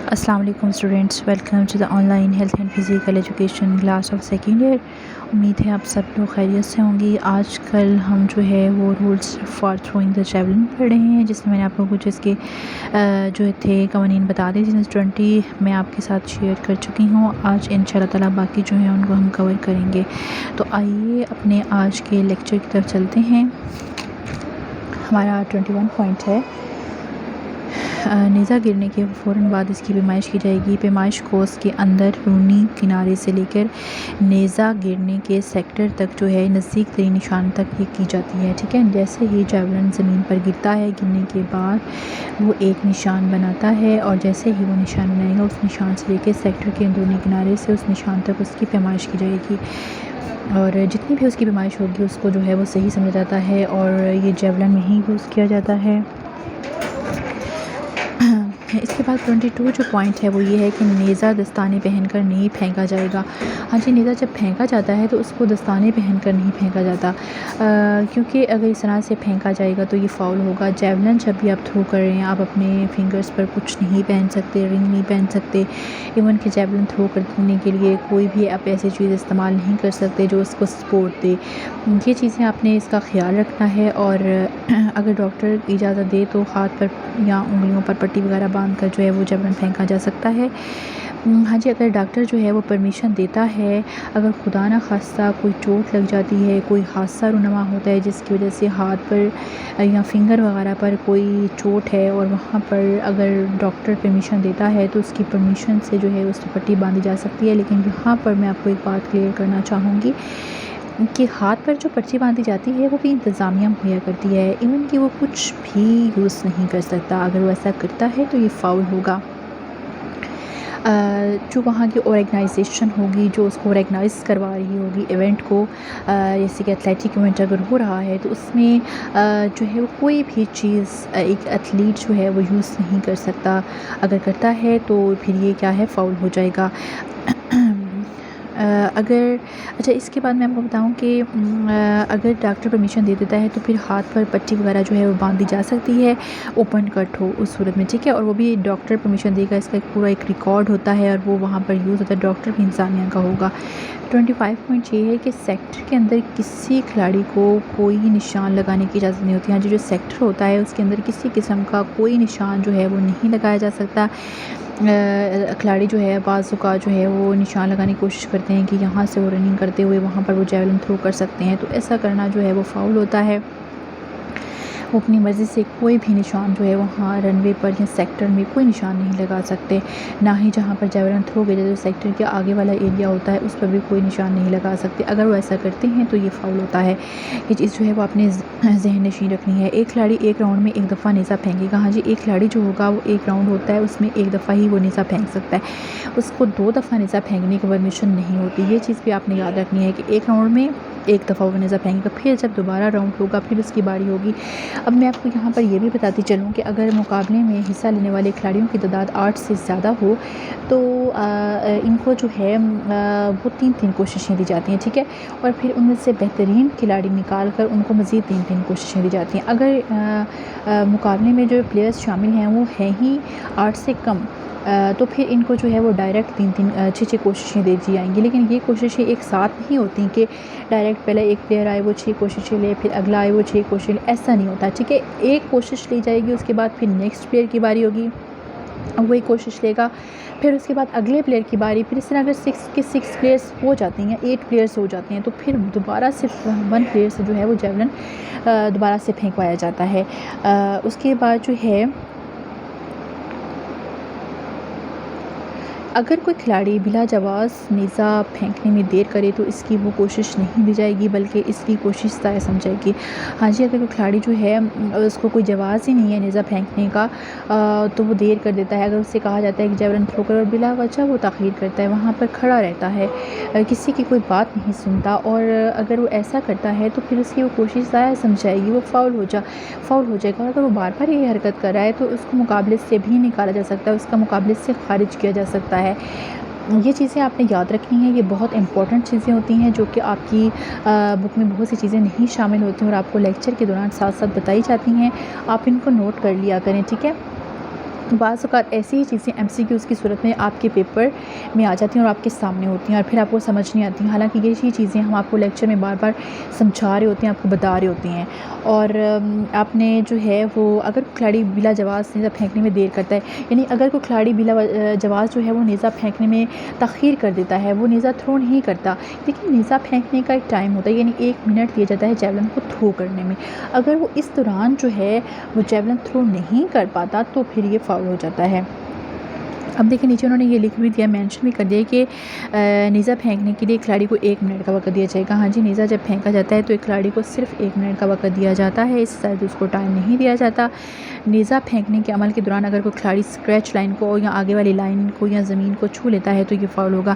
السلام علیکم students, welcome to the online health and physical education class of second year. امید ہے آپ سب لوگ خیریت سے ہوں گی۔ آج کل ہم جو ہے وہ rules for throwing the javelin پڑھ رہے ہیں، جس میں نے آپ لوگوں کو جس کے جو تھے قوانین بتا دی جن 20 میں آپ کے ساتھ شیئر کر چکی ہوں۔ آج ان شاء اللہ تعالیٰ باقی جو ہیں ان کو ہم کور کریں گے۔ تو آئیے اپنے آج کے لیکچر کی طرف چلتے ہیں۔ ہمارا 21 پوائنٹ ہے، نیزہ گرنے کے فوراً بعد اس کی پیمائش کی جائے گی۔ پیمائش کو اس کے اندر رونی کنارے سے لے کر نیزہ گرنے کے سیکٹر تک جو ہے نزدیک ترین نشان تک یہ کی جاتی ہے، ٹھیک ہے۔ جیسے ہی جیولن زمین پر گرتا ہے، گرنے کے بعد وہ ایک نشان بناتا ہے، اور جیسے ہی وہ نشان بنائے گا اس نشان سے لے کے سیکٹر کے اندرونی کنارے سے اس نشان تک اس کی پیمائش کی جائے گی، اور جتنی بھی اس کی پیمائش ہوگی اس کو جو ہے وہ صحیح سمجھا جاتا ہے، اور یہ جیولن میں ہی یوز کیا جاتا ہے۔ اس کے بعد 22 جو پوائنٹ ہے وہ یہ ہے کہ نیزہ دستانے پہن کر نہیں پھینکا جائے گا۔ ہاں جی، نیزہ جب پھینکا جاتا ہے تو اس کو دستانے پہن کر نہیں پھینکا جاتا، کیونکہ اگر اس طرح سے پھینکا جائے گا تو یہ فاؤل ہوگا۔ جیولن جب بھی آپ تھرو کر رہے ہیں، آپ اپنے فنگرز پر کچھ نہیں پہن سکتے، رنگ نہیں پہن سکتے، ایون کہ جیولن تھرو کرنے کے لیے کوئی بھی آپ ایسی چیز استعمال نہیں کر سکتے جو اس کو سپورٹ دے۔ یہ چیزیں آپ نے اس کا خیال رکھنا ہے، اور اگر ڈاکٹر اجازت دے تو ہاتھ پر یا انگلیوں پر پٹی وغیرہ باندھ کر جو ہے وہ جیولن پھینکا جا سکتا ہے۔ ہاں جی، اگر ڈاکٹر جو ہے وہ پرمیشن دیتا ہے، اگر خدا نہ خواستہ کوئی چوٹ لگ جاتی ہے، کوئی حادثہ رونما ہوتا ہے جس کی وجہ سے ہاتھ پر یا فنگر وغیرہ پر کوئی چوٹ ہے، اور وہاں پر اگر ڈاکٹر پرمیشن دیتا ہے تو اس کی پرمیشن سے جو ہے اس کی پٹی باندھی جا سکتی ہے۔ لیکن یہاں پر میں آپ کو ایک بات کلیئر کرنا چاہوں گی کہ ہاتھ پر جو پٹی باندھی جاتی ہے وہ بھی انتظامیہ مہیا کرتی ہے، ایون کہ وہ کچھ بھی یوز نہیں کر سکتا۔ اگر وہ ایسا کرتا ہے تو یہ فاؤل ہوگا۔ جو وہاں کی آرگنائزیشن ہوگی، جو اس کو آرگنائز کروا رہی ہوگی ایونٹ کو، جیسے کہ ایتھلیٹک ایونٹ اگر ہو رہا ہے تو اس میں جو ہے وہ کوئی بھی چیز ایک ایتھلیٹ جو ہے وہ یوز نہیں کر سکتا۔ اگر کرتا ہے تو پھر یہ کیا ہے، فاؤل ہو جائے گا۔ اچھا، اس کے بعد میں آپ کو بتاؤں کہ اگر ڈاکٹر پرمیشن دے دیتا ہے تو پھر ہاتھ پر پٹی وغیرہ جو ہے وہ باندھی جا سکتی ہے، اوپن کٹ ہو اس صورت میں، ٹھیک ہے، اور وہ بھی ڈاکٹر پرمیشن دے گا، اس کا پورا ایک ریکارڈ ہوتا ہے اور وہ وہاں پر یوز ہوتا ہے، ڈاکٹر بھی انتظامیہ کا ہوگا۔ 25 پوائنٹ یہ ہے کہ سیکٹر کے اندر کسی کھلاڑی کو کوئی نشان لگانے کی اجازت نہیں ہوتی۔ ہاں جی، جو سیکٹر ہوتا ہے اس کے اندر کسی قسم کا کوئی نشان جو ہے وہ نہیں لگایا جا سکتا۔ کھلاڑی جو ہے بعض اوقات جو ہے وہ نشان لگانے کی کوشش کرتے ہیں کہ یہاں سے وہ رننگ کرتے ہوئے وہاں پر وہ جیولن تھرو کر سکتے ہیں، تو ایسا کرنا جو ہے وہ فاؤل ہوتا ہے۔ وہ اپنی مرضی سے کوئی بھی نشان جو ہے وہاں رن وے پر یا سیکٹر میں کوئی نشان نہیں لگا سکتے، نہ ہی جہاں پر جیولن تھرو کے جو سیکٹر کے آگے والا ایریا ہوتا ہے اس پر بھی کوئی نشان نہیں لگا سکتے۔ اگر وہ ایسا کرتے ہیں تو یہ فاؤل ہوتا ہے۔ یہ چیز جو ہے وہ اپنے ذہن نشین رکھنی ہے۔ ایک کھلاڑی ایک راؤنڈ میں ایک دفعہ نیزہ پھینکے گا۔ ہاں جی، ایک کھلاڑی جو ہوگا وہ ایک راؤنڈ ہوتا ہے اس میں ایک دفعہ ہی وہ نیزہ پھینک سکتا ہے، اس کو 2 دفعہ نیزہ پھینکنے کی پرمیشن نہیں ہوتی۔ یہ چیز بھی آپ نے یاد رکھنی ہے کہ ایک راؤنڈ میں ایک دفعہ وہ نیزہ پھینکے گا، پھر جب دوبارہ راؤنڈ ہوگا پھر اس کی باری ہوگی۔ اب میں آپ کو یہاں پر یہ بھی بتاتی چلوں کہ اگر مقابلے میں حصہ لینے والے کھلاڑیوں کی تعداد 8 سے زیادہ ہو تو ان کو جو ہے وہ 3 کوششیں دی جاتی ہیں، ٹھیک ہے، اور پھر ان میں سے بہترین کھلاڑی نکال کر ان کو مزید 3 کوششیں دی جاتی ہیں۔ اگر مقابلے میں جو پلیئرز شامل ہیں وہ ہیں ہی 8 سے کم، تو پھر ان کو جو ہے وہ ڈائریکٹ 6 کوششیں دی جائیں گی۔ لیکن یہ کوششیں ایک ساتھ نہیں ہوتی کہ ڈائریکٹ پہلے ایک پلیئر آئے وہ 6 کوششیں لے، پھر اگلا آئے وہ 6 کوششیں لے، ایسا نہیں ہوتا، ٹھیک ہے۔ ایک کوشش لی جائے گی، اس کے بعد پھر نیکسٹ پلیئر کی باری ہوگی، وہی کوشش لے گا، پھر اس کے بعد اگلے پلیئر کی باری، پھر اس طرح اگر 6 پلیئرس ہو جاتی ہیں، 8 پلیئرس ہو جاتے ہیں تو پھر دوبارہ صرف 1 پلیئر سے جو ہے وہ جیولن دوبارہ سے پھینکوایا جاتا ہے۔ اس کے بعد جو ہے اگر کوئی کھلاڑی بلا جواز نیزہ پھینکنے میں دیر کرے تو اس کی وہ کوشش نہیں دی جائے گی بلکہ اس کی کوشش ضائع سمجھے گی۔ ہاں جی، اگر کوئی کھلاڑی جو ہے اس کو کوئی جواز ہی نہیں ہے نیزہ پھینکنے کا تو وہ دیر کر دیتا ہے، اگر اس سے کہا جاتا ہے کہ جیولن تھرو کرو، اور بلا وجہ وہ تاخیر کرتا ہے، وہاں پر کھڑا رہتا ہے، کسی کی کوئی بات نہیں سنتا، اور اگر وہ ایسا کرتا ہے تو پھر اس کی وہ کوشش ضائع سمجھائے گی، وہ فاؤل ہو جائے گا۔ اگر وہ بار بار یہ حرکت کر رہا ہے تو اس کو مقابلے سے بھی نکالا جا سکتا ہے، اس کا مقابلے سے خارج کیا جا سکتا ہے۔ یہ چیزیں آپ نے یاد رکھنی ہیں، یہ بہت امپورٹنٹ چیزیں ہوتی ہیں جو کہ آپ کی بک میں بہت سی چیزیں نہیں شامل ہوتی ہیں اور آپ کو لیکچر کے دوران ساتھ ساتھ بتائی جاتی ہیں، آپ ان کو نوٹ کر لیا کریں، ٹھیک ہے۔ بعض اوقات ایسی ہی چیزیں MCQs کی صورت میں آپ کے پیپر میں آ جاتی ہیں اور آپ کے سامنے ہوتی ہیں اور پھر آپ کو سمجھ نہیں آتی ہیں، حالانکہ یہ چیزیں ہم آپ کو لیکچر میں بار بار سمجھا رہے ہوتے ہیں، آپ کو بتا رہے ہوتے ہیں۔ اور آپ نے جو ہے وہ اگر کھلاڑی بلا جواز نیزہ پھینکنے میں دیر کرتا ہے، یعنی اگر کوئی کھلاڑی بلا جواز جو ہے وہ نیزہ پھینکنے میں تاخیر کر دیتا ہے، وہ نیزہ تھرو نہیں کرتا، لیکن نیزہ پھینکنے کا ایک ٹائم ہوتا ہے، یعنی 1 منٹ دیا جاتا ہے جیولن کو تھرو کرنے میں۔ اگر وہ اس دوران جو ہے وہ جیولن تھرو نہیں کر پاتا تو پھر یہ فاؤل ہو جاتا ہے۔ اب دیکھیں نیچے انہوں نے یہ لکھ بھی دیا، مینشن بھی کر دیا کہ نیزہ پھینکنے کے لیے کھلاڑی کو 1 منٹ کا وقت دیا جائے گا۔ ہاں جی، نیزہ جب پھینکا جاتا ہے تو ایک کھلاڑی کو صرف 1 منٹ کا وقت دیا جاتا ہے، اس سے زیادہ اس کو ٹائم نہیں دیا جاتا۔ نیزہ پھینکنے کے عمل کے دوران اگر کوئی کھلاڑی اسکریچ لائن کو یا آگے والی لائن کو یا زمین کو چھو لیتا ہے تو یہ فاؤل ہوگا۔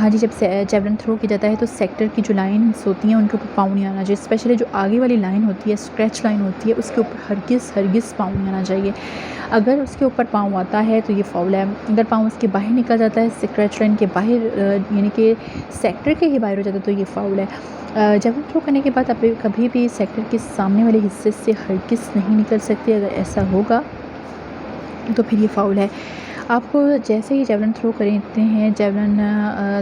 ہاں جی، جب جیولن تھرو کیا جاتا ہے تو سیکٹر کی جو لائنس ہوتی ہیں ان کے اوپر پاؤں نہیں آنا چاہیے، اسپیشلی جو آگے والی لائن ہوتی ہے، اسکریچ لائن ہوتی ہے، اس کے اوپر ہرگز پاؤں نہیں آنا چاہیے۔ اگر اس کے اوپر پاؤں آتا ہے تو یہ فاؤل ہے۔ اگر پاؤں اس کے باہر نکل جاتا ہے، اسکریچ لائن کے باہر یعنی کہ سیکٹر کے ہی باہر ہو جاتا ہے تو یہ فاؤل ہے۔ جیولن تھرو کرنے کے بعد آپ کبھی بھی سیکٹر کے سامنے والے حصے سے ہرگز نہیں نکل سکتے، اگر ایسا ہوگا تو پھر یہ فاؤل ہے۔ آپ کو جیسے ہی جیولن تھرو کرتے ہیں، جیولن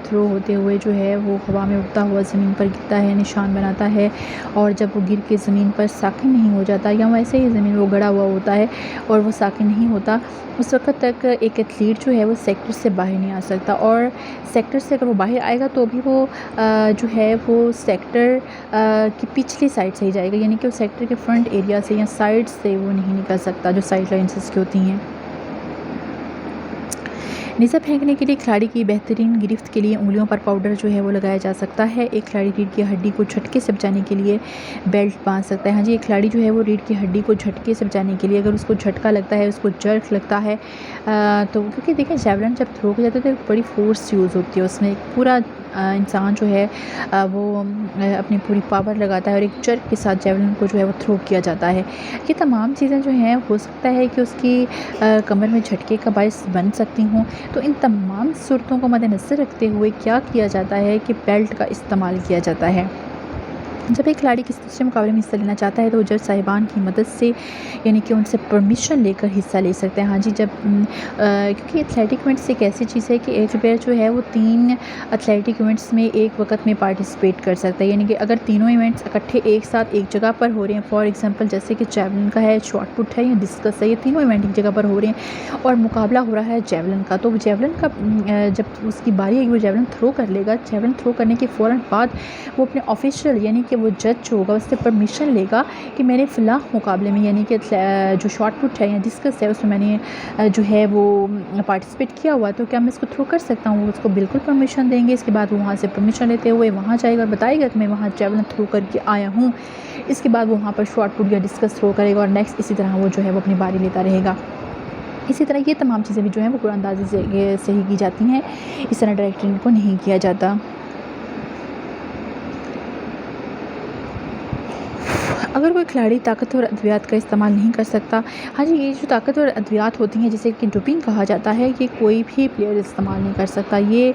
تھرو ہوتے ہوئے جو ہے وہ ہوا میں اڑتا ہوا زمین پر گرتا ہے، نشان بناتا ہے، اور جب وہ گر کے زمین پر ساکن نہیں ہو جاتا یا ویسے ہی زمین وہ گڑا ہوا ہوتا ہے اور وہ ساکن نہیں ہوتا، اس وقت تک ایک ایتھلیٹ جو ہے وہ سیکٹر سے باہر نہیں آ سکتا، اور سیکٹر سے اگر وہ باہر آئے گا تو بھی وہ جو ہے وہ سیکٹر کی پچھلی سائڈ سے ہی جائے گا، یعنی کہ وہ سیکٹر کے فرنٹ ایریا سے یا سائڈ سے وہ نہیں نکل سکتا، جو سائڈ لائنز اس کی ہوتی ہیں۔ نیزہ پھینکنے کے لیے کھلاڑی کی بہترین گرفت کے لیے انگلیوں پر پاؤڈر جو ہے وہ لگایا جا سکتا ہے۔ ایک کھلاڑی ریڑھ کی ہڈی کو جھٹکے سے بچانے کے لیے بیلٹ باندھ سکتا ہے۔ ہاں جی، ایک کھلاڑی جو ہے وہ ریڑھ کی ہڈی کو جھٹکے سے بچانے کے لیے اگر اس کو جھٹکا لگتا ہے، اس کو جرک لگتا ہے، تو کیونکہ دیکھیں جیولن جب تھرو کیا جاتا ہے تو ایک بڑی فورس یوز ہوتی ہے، اس میں ایک پورا انسان جو ہے وہ اپنی پوری پاور لگاتا ہے اور ایک جرک کے ساتھ جیولن کو جو ہے وہ تھرو کیا جاتا ہے۔ یہ تمام چیزیں جو ہیں ہو سکتا ہے کہ اس کی کمر میں جھٹکے کا باعث بن سکتی ہوں، تو ان تمام صورتوں کو مد نظر رکھتے ہوئے کیا کیا جاتا ہے کہ بیلٹ کا استعمال کیا جاتا ہے۔ جب ایک کھلاڑی کسی دوسرے مقابلے میں حصہ لینا چاہتا ہے تو وہ جج صاحبان کی مدد سے یعنی کہ ان سے پرمیشن لے کر حصہ لے سکتے ہیں۔ ہاں جی، جب کیونکہ ایتھلیٹک ایونٹس ایک ایسی چیز ہے کہ ایک پلیئر جو ہے وہ 3 ایتھلیٹک ایونٹس میں ایک وقت میں پارٹیسپیٹ کر سکتا ہے، یعنی کہ اگر تینوں ایونٹس اکٹھے ایک ساتھ ایک جگہ پر ہو رہے ہیں، فار ایگزامپل جیسے کہ جیولن کا ہے، شاٹ پٹ ہے یا ڈسکس ہے، یہ تینوں ایونٹ ایک جگہ پر ہو رہے ہیں اور مقابلہ ہو رہا ہے جیولن کا، تو جیولن کا جب اس کی باری آئے گی وہ جیولن تھرو کر لے گا، جیولن تھرو کرنے کے فوراً بعد وہ اپنے آفیشیل یعنی کہ وہ جج جو ہوگا اس سے پرمیشن لے گا کہ میں نے فلاں مقابلے میں یعنی کہ جو شاٹ پٹ ہے یا ڈسکس ہے اس میں میں نے جو ہے وہ پارٹیسپیٹ کیا ہوا، تو کیا میں اس کو تھرو کر سکتا ہوں؟ وہ اس کو بالکل پرمیشن دیں گے۔ اس کے بعد وہ وہاں سے پرمیشن لیتے ہوئے وہاں جائے گا اور بتائے گا کہ میں وہاں جیولن تھرو کر کے آیا ہوں۔ اس کے بعد وہ وہاں پر شاٹ پٹ یا ڈسکس تھرو کرے گا اور نیکسٹ اسی طرح وہ جو ہے وہ اپنی باری لیتا رہے گا۔ اسی طرح یہ تمام چیزیں بھی جو ہیں وہ قرآن اندازی سے صحیح کی جاتی ہیں، اس طرح ڈائریکٹلی ان کو نہیں کیا جاتا۔ اگر کوئی کھلاڑی طاقتور ادویات کا استعمال نہیں کر سکتا، ہاں جی، یہ جو طاقتور ادویات ہوتی ہیں جسے کہ ڈوپنگ کہا جاتا ہے، یہ کوئی بھی پلیئر استعمال نہیں کر سکتا۔ یہ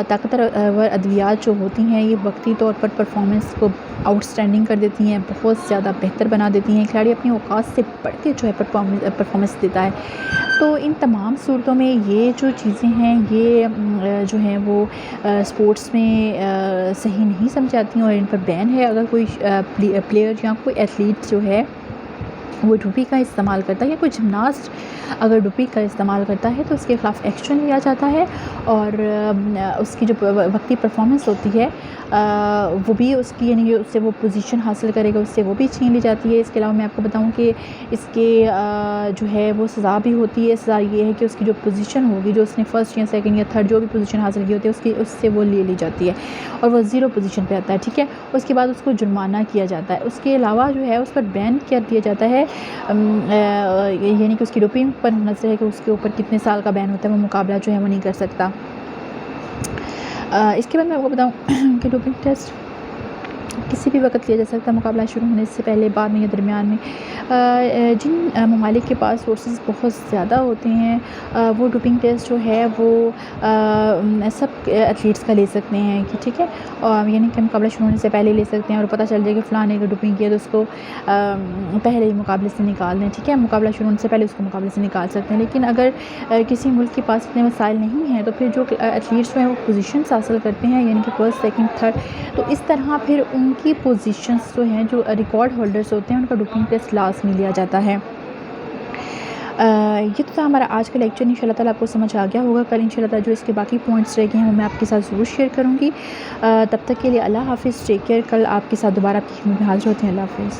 طاقتور ادویات جو ہوتی ہیں یہ وقتی طور پر پرفارمنس کو آؤٹ اسٹینڈنگ کر دیتی ہیں، بہت زیادہ بہتر بنا دیتی ہیں، کھلاڑی اپنی اوقات سے بڑھ کے جو ہے پرفارمنس دیتا ہے۔ تو ان تمام صورتوں میں یہ جو چیزیں ہیں یہ جو ہیں وہ اسپورٹس میں صحیح نہیں سمجھی جاتی ہیں اور ان پر بین ہے۔ اگر کوئی پلیئر یا کوئی ایتھلیٹ جو ہے وہ ڈوپنگ کا استعمال کرتا ہے یا کوئی جمناسٹ اگر ڈوپنگ کا استعمال کرتا ہے تو اس کے خلاف ایکشن لیا جاتا ہے اور اس کی جو وقتی پرفارمنس ہوتی ہے وہ بھی اس کی یعنی اس سے وہ پوزیشن حاصل کرے گا اس سے وہ بھی چھین لی جاتی ہے۔ اس کے علاوہ میں آپ کو بتاؤں کہ اس کے جو ہے وہ سزا بھی ہوتی ہے۔ سزا یہ ہے کہ اس کی جو پوزیشن ہوگی، جو اس نے فرسٹ یا سیکنڈ یا تھرڈ جو بھی پوزیشن حاصل کی ہوتی ہے اس سے وہ لے لی جاتی ہے اور وہ 0 پوزیشن پہ آتا ہے، ٹھیک ہے۔ اس کے بعد اس کو جرمانہ کیا جاتا ہے۔ اس کے علاوہ جو ہے اس پر بین کیا دیا جاتا ہے، یعنی کہ اس کی ڈوپنگ پر نظر ہے کہ اس کے اوپر کتنے سال کا بین ہوتا ہے، وہ مقابلہ جو ہے وہ نہیں کر سکتا۔ اس کے بعد میں آپ کو بتاؤں کہ ڈوپنگ ٹیسٹ کسی بھی وقت لیا جا سکتا ہے مقابلہ شروع ہونے سے پہلے، بعد میں یا درمیان میں۔ جن ممالک کے پاس سورسز بہت زیادہ ہوتے ہیں وہ ڈوپنگ ٹیسٹ جو ہے وہ سب ایتھلیٹس کا لے سکتے ہیں کہ ٹھیک ہے، یعنی کہ مقابلہ شروع ہونے سے پہلے لے سکتے ہیں اور پتہ چل جائے کہ فلاں نے اگر ڈوپنگ کیا تو اس کو پہلے ہی مقابلے سے نکال دیں، ٹھیک ہے، مقابلہ شروع ہونے سے پہلے اس کو مقابلے سے نکال سکتے ہیں۔ لیکن اگر کسی ملک کے پاس اتنے مسائل نہیں ہیں تو پھر جو ایتھلیٹس جو ہیں وہ پوزیشنس حاصل کرتے ہیں، یعنی کہ فرسٹ، سیکنڈ، تھرڈ، تو اس طرح پھر ان کی پوزیشنس جو ہیں، جو ریکارڈ ہولڈرس ہوتے ہیں، ان کا ڈوپنگ ٹیسٹ لازمی لیا جاتا ہے۔ یہ تو تھا ہمارا آج کا لیکچر، ان شاء اللہ تعالیٰ آپ کو سمجھ آ گیا ہوگا۔ کل ان شاء اللہ تعالیٰ جو اس کے باقی پوائنٹس رہ گئے ہیں وہ میں آپ کے ساتھ ضرور شیئر کروں گی۔ تب تک کے لیے اللہ حافظ، ٹیک کیئر۔ کل آپ کے ساتھ دوبارہ آپ کی خدمت میں حاضر ہوتے ہیں۔ اللہ حافظ۔